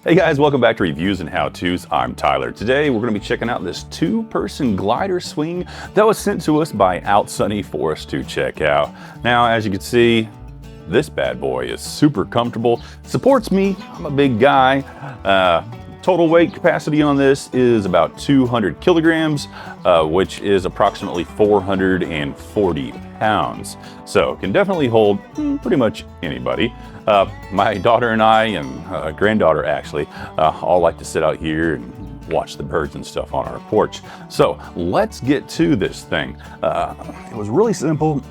Hey guys, welcome back to Reviews and How-Tos. I'm Tyler. Today we're going to be checking out this two-person glider swing that was sent to us by Outsunny for us to check out. Now, as you can see, this bad boy is super comfortable. Supports me. I'm a big guy. Total weight capacity on this is about 200 kilograms, which is approximately 440 pounds. So can definitely hold pretty much anybody. My daughter and I, and granddaughter actually, all like to sit out here and watch the birds and stuff on our porch. So let's get to this thing. It was really simple,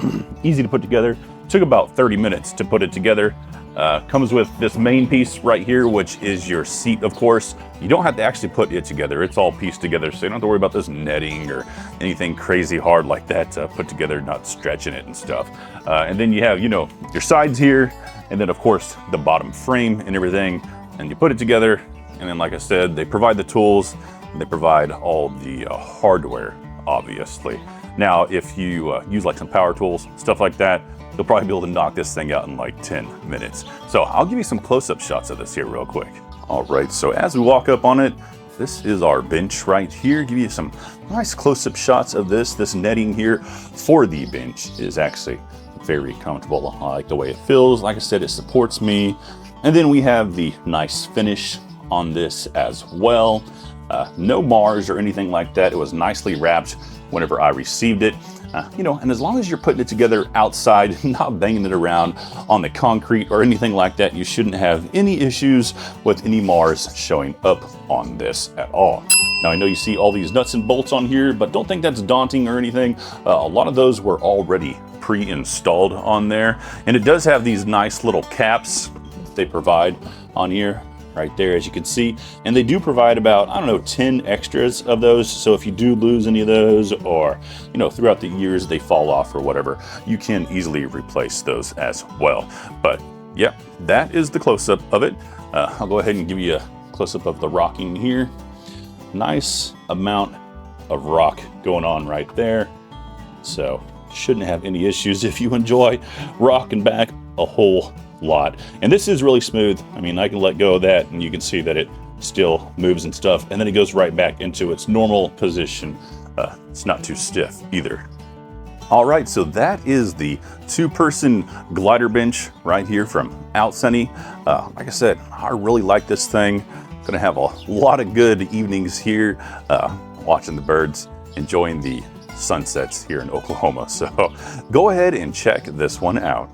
easy to put together. Took about 30 minutes to put it together. Comes with this main piece right here, which is your seat, of course. You don't have to actually put it together. It's all pieced together, so you don't have to worry about this netting or anything crazy hard like that to put together, not stretching it and stuff. And then you have, your sides here, and then of course the bottom frame and everything. And you put it together, and then like I said, they provide the tools, and they provide all the hardware, obviously. Now, if you use like some power tools, stuff like that, you'll probably be able to knock this thing out in like 10 minutes. So I'll give you some close-up shots of this here real quick. All right, so as we walk up on it, this is our bench right here. Give you some nice close-up shots of this. This netting here for the bench is actually very comfortable. I like the way it feels. Like I said, it supports me. And then we have the nice finish on this as well. No Mars or anything like that. It was nicely wrapped whenever I received it. And as long as you're putting it together outside, not banging it around on the concrete or anything like that, you shouldn't have any issues with any Mars showing up on this at all. Now, I know you see all these nuts and bolts on here, but don't think that's daunting or anything. A lot of those were already pre-installed on there. And it does have these nice little caps they provide on here. Right there, as you can see, and they do provide about 10 extras of those. So if you do lose any of those, or throughout the years they fall off or whatever, you can easily replace those as well. But yeah, that is the close-up of it. I'll go ahead and give you a close-up of the rocking here. Nice amount of rock going on right there, so shouldn't have any issues if you enjoy rocking back a whole lot. And this is really smooth. I mean, I can let go of that and you can see that it still moves and stuff, and then it goes right back into its normal position. It's not too stiff either. All right, so that is the two-person glider bench right here from Outsunny. Like I said, I really like this thing. Gonna have a lot of good evenings here, watching the birds, enjoying the sunsets here in Oklahoma. So go ahead and check this one out.